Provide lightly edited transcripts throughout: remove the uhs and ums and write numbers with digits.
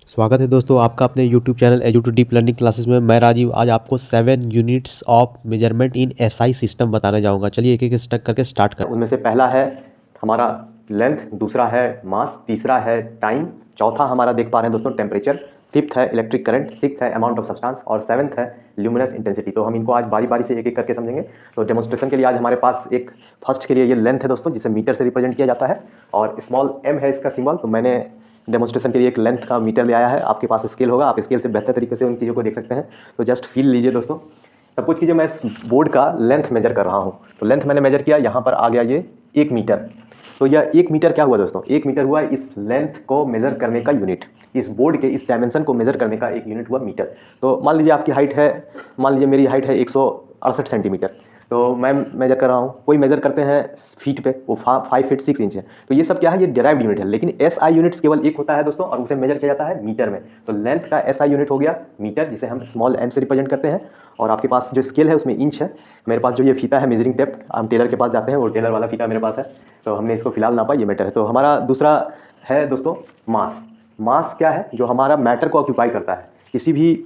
स्वागत है दोस्तों आपका अपने YouTube channel edu to deep learning classes में। मैं राजीव आज आपको 7 units of measurement in SI system बताने जाऊंगा। चलिए एक एक स्टेप करके स्टार्ट करते हैं। उनमें से पहला है हमारा लेंथ, दूसरा है मास, तीसरा है टाइम, चौथा हमारा देख पा रहे हैं दोस्तों टेम्परेचर, फिफ्थ है इलेक्ट्रिक करंट, सिक्स्थ है अमाउंट ऑफ सब्सटेंस और सेवंथ है ल्यूमिनस इंटेंसिटी। तो हम इनको आज बारी बारी से एक एक करके समझेंगे। तो डेमोन्स्ट्रेशन के लिए आज हमारे पास एक फर्स्ट के लिए ये लेंथ है दोस्तों, जिसे मीटर से रिप्रेजेंट किया जाता है और स्मॉल एम है इसका सिंबल। तो मैंने डेमोन्स्ट्रेशन के लिए एक लेंथ का मीटर ले आया है। आपके पास स्केल होगा, आप स्केल से बेहतर तरीके से उन चीज़ों को देख सकते हैं। तो जस्ट फील लीजिए दोस्तों। सब कुछ कीजिए, मैं इस बोर्ड का लेंथ मेजर कर रहा हूँ। तो लेंथ मैंने मेजर किया, यहाँ पर आ गया ये 1 मीटर। तो यह 1 मीटर क्या हुआ दोस्तों? 1 मीटर हुआ इस लेंथ को मेजर करने का यूनिट। इस बोर्ड के इस डायमेंशन को मेजर करने का एक यूनिट हुआ मीटर। तो मान लीजिए आपकी हाइट है, मान लीजिए मेरी हाइट है 168 सेंटीमीटर। तो मैं मेजर कर रहा हूँ, कोई मेजर करते हैं फीट पे, वो 5 फीट 6 इंच है। तो ये सब क्या है? ये डेराइव्ड यूनिट है। लेकिन एसआई यूनिट्स केवल एक होता है दोस्तों, और उसे मेजर किया जाता है मीटर में। तो लेंथ का एसआई यूनिट हो गया मीटर, जिसे हम स्मॉल एम से रिप्रेजेंट करते हैं। और आपके पास जो स्केल है उसमें इंच है। मेरे पास जो ये फीता है मेजरिंग टेप, हम टेलर के पास जाते हैं, वो टेलर वाला फीता मेरे पास है। तो हमने इसको फिलहाल नापा, ये मीटर है। तो हमारा दूसरा है दोस्तों मास। मास क्या है? जो हमारा मैटर को ऑक्यूपाई करता है। किसी भी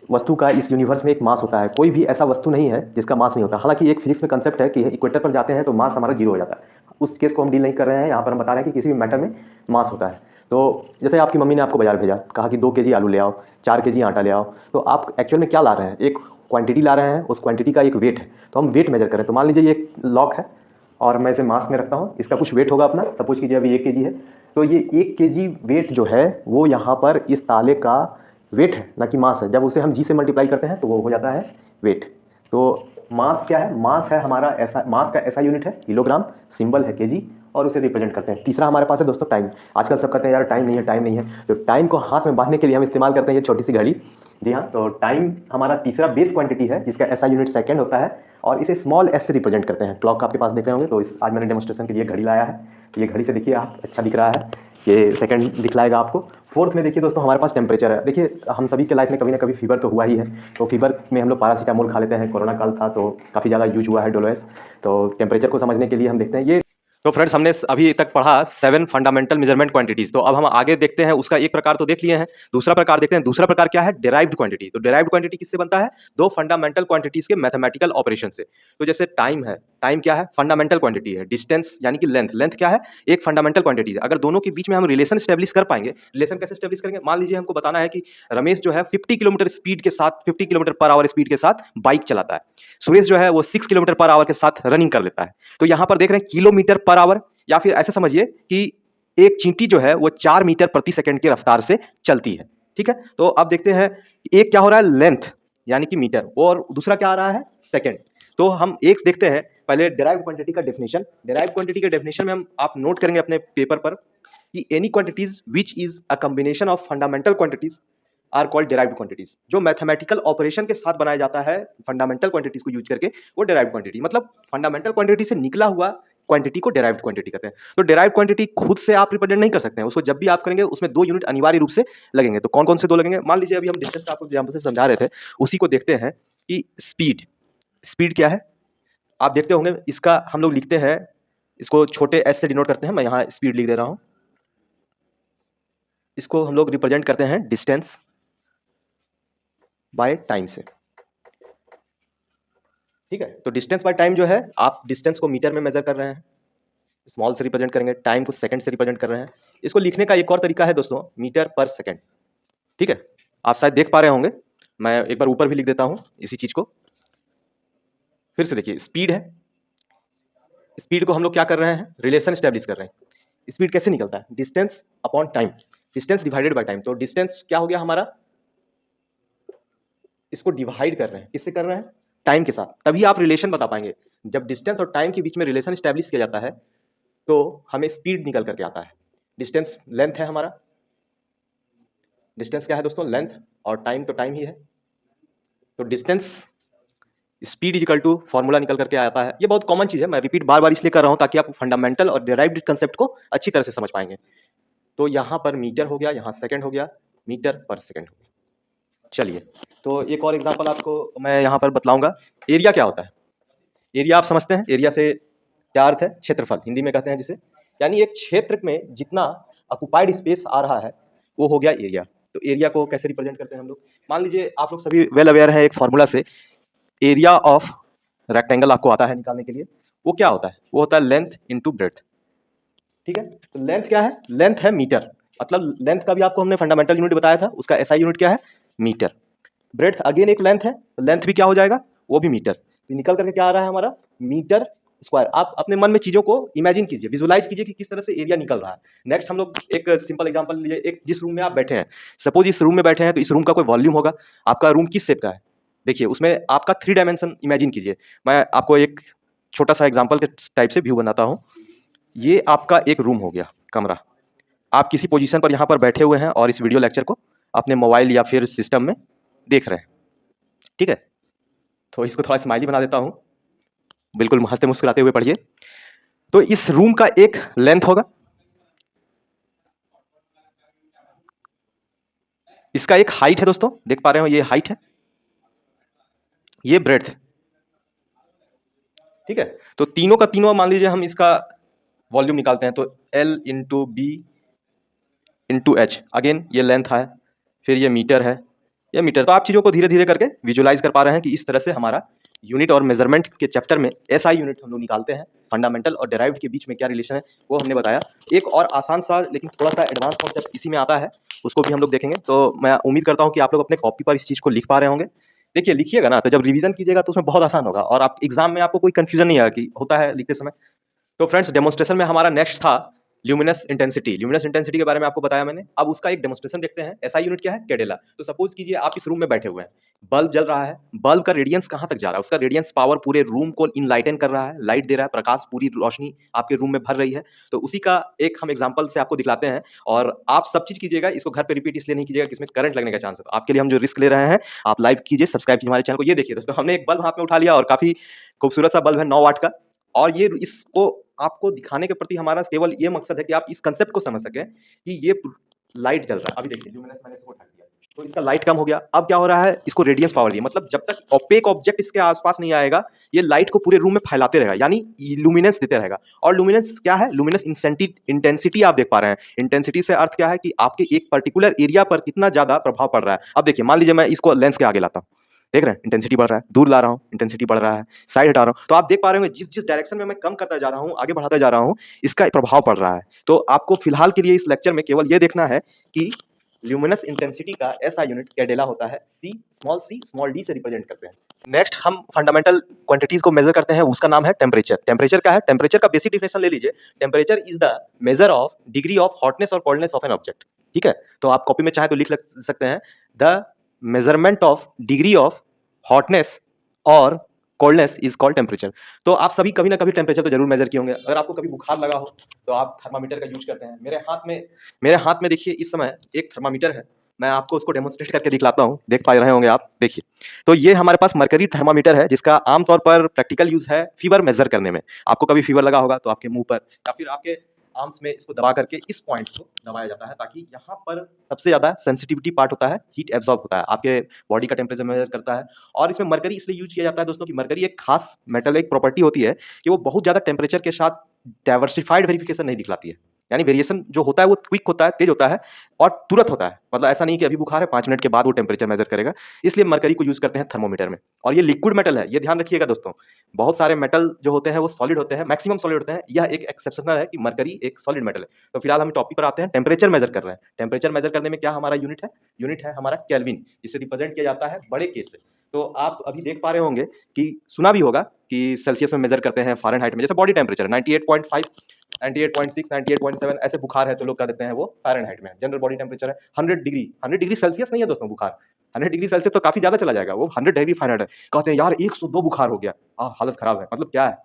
वस्तु का इस यूनिवर्स में एक मास होता है। कोई भी ऐसा वस्तु नहीं है जिसका मास नहीं होता। हालांकि एक फिजिक्स में कंसेप्ट है कि इक्वेटर पर जाते हैं तो मास हमारा जीरो हो जाता है। उस केस को हम डील नहीं कर रहे हैं। यहाँ पर हम बता रहे हैं कि किसी भी मैटर में मास होता है। तो जैसे आपकी मम्मी ने आपको बाजार भेजा, कहा कि 2 केजी आलू ले आओ, 4 केजी आटा ले आओ। तो आप एक्चुअल में क्या ला रहे हैं? एक क्वांटिटी ला रहे हैं, उस क्वांटिटी का एक वेट है। तो हम वेट मेजर करें। तो मान लीजिए ये एक लॉक है और मैं इसे मास में रखता हूँ। इसका कुछ वेट होगा अपना, सपोज कीजिए अभी 1 केजी है। तो ये 1 केजी वेट जो है वो यहाँ पर इस ताले का वेट है, ना कि मास है। जब उसे हम जी से मल्टीप्लाई करते हैं तो वो हो जाता है वेट। तो मास क्या है? मास है हमारा ऐसा, मास का ऐसा यूनिट है किलोग्राम, सिंबल है केजी, और उसे रिप्रेजेंट करते हैं। तीसरा हमारे पास है दोस्तों टाइम। आजकल सब कहते हैं यार टाइम नहीं है, टाइम नहीं है। तो टाइम को हाथ में बांधने के लिए हम इस्तेमाल करते हैं ये छोटी सी घड़ी। जी हाँ, तो टाइम हमारा तीसरा बेस क्वांटिटी है, जिसका ऐसा यूनिट सेकंड होता है, और इसे स्मॉल एस से रिप्रेजेंट करते हैं। क्लॉक आपके पास देख रहे होंगे, तो आज मैंने डेमोन्स्ट्रेशन के लिए घड़ी लाया है। तो ये घड़ी से देखिए आप, अच्छा दिख रहा है, ये सेकंड दिखलाएगा आपको। फोर्थ में देखिए दोस्तों हमारे पास टेम्परेचर है। देखिए हम सभी के लाइफ में कभी ना कभी फीवर तो हुआ ही है। तो फीवर में हम लोग पैरासीटामोल खा लेते हैं। कोरोना काल था तो काफ़ी ज़्यादा यूज हुआ है डोलोएस। तो टेम्परेचर को समझने के लिए हम देखते हैं ये। तो फ्रेंड्स, हमने अभी तक पढ़ा 7 फंडामेंटल मेजरमेंट क्वांटिटीज। तो अब हम आगे देखते हैं, उसका एक प्रकार तो देख लिए हैं, दूसरा प्रकार देखते हैं। दूसरा प्रकार क्या है? Derived quantity. तो डेराइव्ड क्वांटिटी किससे बनता है? 2 फंडामेंटल क्वांटिटीज के मैथमेटिकल ऑपरेशन से। तो जैसे टाइम है, टाइम क्या है? फंडामेंटल क्वांटिटी है। डिस्टेंस यानी कि लेंथ, लेंथ क्या है? एक फंडामेंटल क्वांटिटी है। अगर दोनों के बीच में हम रिलेशन स्टेब्लिश कर पाएंगे, रिलेशन कैसे स्टेब्लिश करेंगे? मान लीजिए हमको बताना है कि रमेश जो है 50 किलोमीटर स्पीड के साथ, 50 किलोमीटर पर आवर स्पीड के साथ बाइक चलाता है। सुरेश जो है वो 6 किलोमीटर पर आवर के साथ रनिंग कर लेता है। तो यहां पर देख रहे हैं किलोमीटर पर आवर, या फिर ऐसे समझिए कि एक चींटी जो है वो 4 मीटर प्रति सेकंड की रफ्तार से चलती है। ठीक है, तो अब देखते हैं एक क्या हो रहा है? लेंथ यानी कि मीटर, और दूसरा क्या आ रहा है? सेकंड। तो हम एक देखते हैं पहले डेराइव्ड क्वांटिटी का डेफिनेशन। डेराइव्ड क्वांटिटी के डेफिनेशन में हम आप नोट करेंगे अपने पेपर पर कि any quantities which is a combination of fundamental quantities are called derived quantities. जो मैथमेटिकल ऑपरेशन के साथ बनाया जाता है फंडामेंटल क्वांटिटीज को यूज करके, वो डेराइव्ड क्वांटिटी, मतलब फंडामेंटल क्वांटिटी से निकला हुआ क्वांटिटी को डेराइव्ड क्वांटिटी कहते हैं। तो डेराइव्ड क्वांटिटी खुद से आप रिप्रेजेंट नहीं कर सकते हैं, उसको जब भी आप करेंगे उसमें 2 यूनिट अनिवार्य रूप से लगेंगे। तो कौन कौन से 2 लगेंगे? मान लीजिए अभी हम डिस्टेंस का आपको एग्जांपल से समझा रहे थे, उसी को देखते हैं कि स्पीड। स्पीड क्या है? आप देखते होंगे, इसका हम लोग लिखते हैं, इसको छोटे एस से डिनोट करते हैं। मैं यहाँ स्पीड लिख दे रहा हूँ। इसको हम लोग रिप्रेजेंट करते हैं डिस्टेंस बाय टाइम से। ठीक है, तो डिस्टेंस बाय टाइम जो है, आप डिस्टेंस को मीटर में मेजर कर रहे हैं, स्मॉल से रिप्रेजेंट करेंगे, टाइम को सेकंड से रिप्रेजेंट कर रहे हैं। इसको लिखने का एक और तरीका है दोस्तों, मीटर पर सेकंड। ठीक है, आप शायद देख पा रहे होंगे, मैं एक बार ऊपर भी लिख देता हूं इसी चीज को। फिर से देखिए, स्पीड है, स्पीड को हम लोग क्या कर रहे हैं? रिलेशन स्टैब्लिश कर रहे हैं। स्पीड कैसे निकलता है? Distance upon time, distance divided by time. तो डिस्टेंस क्या हो गया हमारा? इसको डिवाइड कर रहे हैं, किससे कर रहे हैं? टाइम के साथ। तभी आप रिलेशन बता पाएंगे। जब डिस्टेंस और टाइम के बीच में रिलेशन स्टैब्लिश किया जाता है तो हमें स्पीड निकल करके आता है। डिस्टेंस लेंथ है हमारा, डिस्टेंस क्या है दोस्तों? लेंथ, और टाइम तो टाइम ही है। तो distance speed is equal to formula निकल करके आता है। ये बहुत कॉमन चीज है, मैं रिपीट बार बार इसलिए कर रहा हूं ताकि आप फंडामेंटल और डेराइव्ड कंसेप्ट को अच्छी तरह से समझ पाएंगे। तो यहां पर मीटर हो गया, यहां सेकंड हो गया, मीटर पर सेकंड हो गया। चलिए, तो एक और एग्जांपल आपको मैं यहां पर बतलाऊंगा। एरिया क्या होता है? एरिया आप समझते हैं, एरिया से क्या अर्थ है? क्षेत्रफल, हिंदी में कहते हैं जिसे। यानी एक क्षेत्र में जितना ऑक्युपाइड स्पेस आ रहा है वो हो गया एरिया। तो एरिया को कैसे रिप्रेजेंट करते हैं हम लोग, मान लीजिए आप लोग सभी वेल अवेयर है एक फॉर्मूला से, एरिया ऑफ रेक्टेंगल आपको आता है निकालने के लिए। वो क्या होता है, वो होता है लेंथ इंटू ब्रेड्थ। ठीक है, तो लेंथ क्या है, लेंथ है मीटर, मतलब लेंथ का भी आपको हमने फंडामेंटल यूनिट बताया था, उसका एसआई यूनिट क्या है, मीटर। ब्रेड्थ अगेन एक लेंथ है, तो लेंथ भी क्या हो जाएगा, वो भी मीटर। तो निकल करके क्या आ रहा है हमारा, मीटर स्क्वायर। आप अपने मन में चीजों को इमेजिन कीजिए, विजुअलाइज कीजिए कि किस तरह से एरिया निकल रहा है। नेक्स्ट हम लोग एक सिंपल एग्जांपल लीजिए, एक जिस रूम में आप बैठे हैं, सपोज इस रूम में बैठे हैं, तो इस रूम का कोई वॉल्यूम होगा। आपका रूम किस शेप का है, देखिए उसमें आपका 3 डायमेंशन इमेजिन कीजिए। मैं आपको एक छोटा सा एग्जाम्पल के टाइप से व्यू बनाता हूँ। ये आपका एक रूम हो गया, कमरा। आप किसी पोजीशन पर यहाँ पर बैठे हुए हैं और इस वीडियो लेक्चर को अपने मोबाइल या फिर सिस्टम में देख रहे हैं। ठीक है, तो इसको थोड़ा स्माइली बना देता हूँ, बिल्कुल हंसते मुस्कुराते हुए पढ़िए। तो इस रूम का एक लेंथ होगा, इसका एक हाइट है दोस्तों, देख पा रहे हो ये हाइट है, ये ब्रेड्थ। ठीक है, तो तीनों का तीनों मान लीजिए हम इसका वॉल्यूम निकालते हैं, तो L into B into H, again ये लेंथ है, फिर ये मीटर है, ये मीटर। तो आप चीज़ों को धीरे धीरे करके विजुलाइज कर पा रहे हैं कि इस तरह से हमारा यूनिट और मेजरमेंट के चैप्टर में एसआई यूनिट हम लोग निकालते हैं। फंडामेंटल और डेराइव्ड के बीच में क्या रिलेशन है वो हमने बताया। एक और आसान सा लेकिन थोड़ा सा एडवांस कॉन्सेप्ट इसी में आता है, उसको भी हम लोग देखेंगे। तो मैं उम्मीद करता हूँ कि आप लोग अपने कॉपी पर इस चीज़ को लिख पा रहे होंगे। देखिए लिखिएगा ना, तो जब रिवीजन कीजिएगा तो उसमें बहुत आसान होगा और आप एग्जाम में आपको कोई कंफ्यूजन नहीं आएगा कि होता है लिखते समय। तो फ्रेंड्स, डेमोन्स्ट्रेशन में हमारा नेक्स्ट था ल्यूमिनस इंटेंसिटी। ल्यूमिनस इंटेंसिटी के बारे में आपको बताया मैंने। अब उसका एक डेमोन्स्ट्रेशन देखते हैं। एसआई यूनिट क्या है, कैडेला। तो सपोज कीजिए आप इस रूम में बैठे हुए हैं, बल्ब जल रहा है, बल्ब का रेडियंस कहां तक जा रहा है, उसका रेडियंस पावर पूरे रूम को इनलाइटन कर रहा है, लाइट दे रहा है, प्रकाश पूरी रोशनी आपके रूम में भर रही है। तो उसी का एक हम एग्जांपल से आपको दिखलाते हैं और आप सब चीज कीजिएगा, इसको घर पे रिपीट इसलिए नहीं कीजिएगा कि इसमें करंट लगने का चांस है। तो आपके लिए हम जो रिस्क ले रहे हैं, आप लाइक कीजिए, सब्सक्राइब कीजिए हमारे चैनल को। ये देखिए दोस्तों, हमने एक बल्ब हाथ में उठा लिया और काफी खूबसूरत सा बल्ब है 9 वाट का, और ये इसको आपको दिखाने के प्रति हमारा केवल ये मकसद है कि आप इस कंसेप्ट को समझ सकें कि ये लाइट जल रहा है। अभी देखिए ल्यूमिनस मैंने इसको उठा दिया, तो इसका लाइट कम हो गया। अब क्या हो रहा है, इसको रेडियंस पावर दी, मतलब जब तक ओपेक ऑब्जेक्ट इसके आसपास नहीं आएगा, ये लाइट को पूरे रूम में फैलाते रहेगा, यानी लुमिनेंस देते रहेगा। और लुमिनेंस क्या है, लुमिनस इंटेंसिटी आप देख पा रहे हैं। इंटेंसिटी से अर्थ क्या है कि आपके एक पर्टिकुलर एरिया पर कितना ज्यादा प्रभाव पड़ रहा है। अब देखिए, मान लीजिए मैं इसको लेंस के आगे लाता हूँ, देख रहे हैं इंटेंसिटी बढ़ रहा है, दूर ला रहा हूँ इंटेंसिटी बढ़ रहा है, साइड हटा रहा हूँ, तो आप देख पा रहे होंगे जिस जिस डायरेक्शन में मैं कम करता जा रहा हूँ, आगे बढ़ाता जा रहा हूँ, इसका प्रभाव पड़ रहा है। तो आपको फिलहाल के लिए इस लेक्चर में केवल ये देखना है कि ल्यूमिनस इंटेंसिटी का एसआई यूनिट कैडेला होता है, सी स्मॉल डी से रिप्रेजेंट करते हैं। नेक्स्ट हम फंडामेंटल क्वांटिटीज को मेजर करते हैं, उसका नाम है टेम्परेचर। टेम्परेचर क्या है, टेम्परेचर का बेसिक डिफिनेशन ले लीजिए। Temperature is the measure of degree of hotness और कोल्डनेस ऑफ एन ऑब्जेक्ट। ठीक है, तो आप कॉपी में चाहे तो लिख सकते हैं, the measurement of degree of hotness और कोल्डनेस इज कॉल्ड टेम्परेचर। तो आप सभी कभी ना कभी टेम्परेचर तो जरूर मेजर किए होंगे। अगर आपको कभी बुखार लगा हो तो आप थर्मामीटर का यूज करते हैं। मेरे हाथ में देखिए इस समय एक थर्मामीटर है, मैं आपको उसको डेमोन्स्ट्रेट करके दिखलाता हूँ, देख पा रहे होंगे आप। देखिए, तो ये हमारे पास मरकरी थर्मामीटर है, जिसका आमतौर पर प्रैक्टिकल यूज है फीवर मेजर करने में। आपको कभी फीवर लगा होगा तो आपके मुंह पर या फिर आपके आर्म्स में इसको दबा करके इस पॉइंट को दबाया जाता है, ताकि यहाँ पर सबसे ज्यादा सेंसिटिविटी पार्ट होता है, हीट एब्जॉर्ब होता है, आपके बॉडी का टेम्परेचर मेजर करता है। और इसमें मरकरी इसलिए यूज किया जाता है दोस्तों कि मरकरी एक खास मेटल, एक प्रॉपर्टी होती है कि वो बहुत ज्यादा टेम्परेचर के साथ डाइवर्सिफाइड वेरिफिकेशन नहीं दिखलाती है। यानी वेरिएशन जो होता है वो क्विक होता है, तेज होता है और तुरंत होता है। मतलब ऐसा नहीं कि अभी बुखार है 5 मिनट के बाद वो टेम्परेचर मेजर करेगा। इसलिए मरकरी को यूज करते हैं थर्मोमीटर में। और ये लिक्विड मेटल है, ये ध्यान रखिएगा दोस्तों। बहुत सारे मेटल जो होते हैं वो सॉलिड होते हैं, मैक्सिमम सॉलिड होते हैं। यह एक एक्सेप्शनल है कि मरकरी एक सॉलिड मेटल है। तो फिलहाल हम टॉपिक पर आते हैं, टेम्परेचर मेजर कर रहे हैं। टेम्परेचर मेजर करने में क्या हमारा यूनिट है हमारा केल्विन, जिसे रिप्रेजेंट किया जाता है बड़े के से। तो आप अभी देख पा रहे होंगे कि सुना भी होगा कि सेल्सियस में मेजर करते हैं, फ़ारेनहाइट में। जैसे बॉडी टेम्परेचर 98.5, 98.6, 98.7 ऐसे बुखार है तो लोग कह देते हैं वो फ़ारेनहाइट में। जनरल बॉडी टेम्परेचर है 100 डिग्री सेल्सियस नहीं है दोस्तों बुखार। 100 डिग्री सेल्सियस तो काफी ज्यादा चला जाएगा, वो 100 डिग्री फ़ारेनहाइट है। कहते हैं यार 102 बुखार हो गया, हालत खराब है, मतलब क्या है।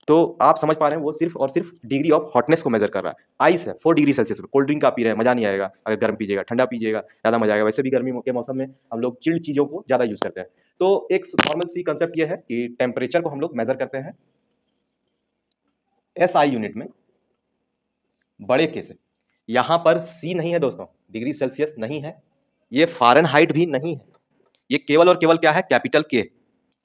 तो आप समझ पा रहे हैं वो सिर्फ और सिर्फ डिग्री ऑफ हॉटनेस को मेजर कर रहा है। आइस है 4 डिग्री सेल्सियस पे। कोल्ड ड्रिंक आप पी रहे हैं, मजा नहीं आएगा अगर गर्म पीजिएगा, ठंडा पीजिएगा ज्यादा मजा आएगा। वैसे भी गर्मी के मौसम में हम लोग चिल्ड चीजों को ज्यादा यूज करते हैं। तो एक नॉर्मल सी कंसेप्ट ये है कि टेम्परेचर को हम लोग मेजर करते हैं एसआई यूनिट में, बड़े के से। यहां पर सी नहीं है दोस्तों, डिग्री सेल्सियस नहीं है, ये फ़ारेनहाइट भी नहीं है, ये केवल और केवल क्या है, कैपिटल के।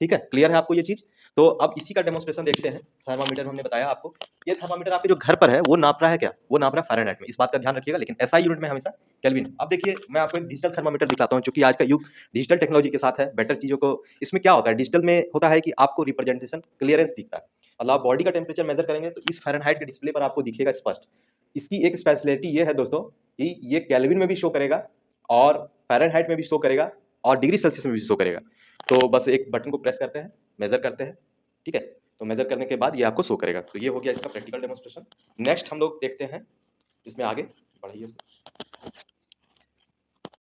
ठीक है, क्लियर है आपको ये चीज़? तो अब इसी का डेमोंस्ट्रेशन देखते हैं। थर्मामीटर हमने बताया आपको, ये थर्मामीटर आपके जो घर पर है वो नाप रहा है क्या? वो नाप रहा है फ़ारेनहाइट में, इस बात का ध्यान रखिएगा, लेकिन एसआई यूनिट में हमेशा केल्विन। अब देखिए मैं आपको एक डिजिटल थर्मामीटर दिखाता हूँ, चूँकि आज का युग डिजिटल टेक्नोलॉजी के साथ है, बेटर चीज़ों को इसमें क्या होता है, डिजिटल में होता है कि आपको रिप्रेजेंटेशन क्लियरेंस दिखता है। मतलब आप बॉडी का टेम्परेचर मेज़र करेंगे तो इस फ़ारेनहाइट के डिस्प्ले पर आपको दिखेगा स्पष्ट। इसकी एक स्पेशलिटी ये है दोस्तों कि ये केल्विन में भी शो करेगा और फ़ारेनहाइट में भी शो करेगा और डिग्री सेल्सियस में भी शो करेगा। तो बस एक बटन को प्रेस करते हैं, मेज़र करते हैं, ठीक है? तो मेज़र करने के बाद ये आपको शो करेगा। तो ये हो गया इसका प्रैक्टिकल डेमोंस्ट्रेशन। नेक्स्ट हम लोग देखते हैं इसमें आगे बढ़ाइए।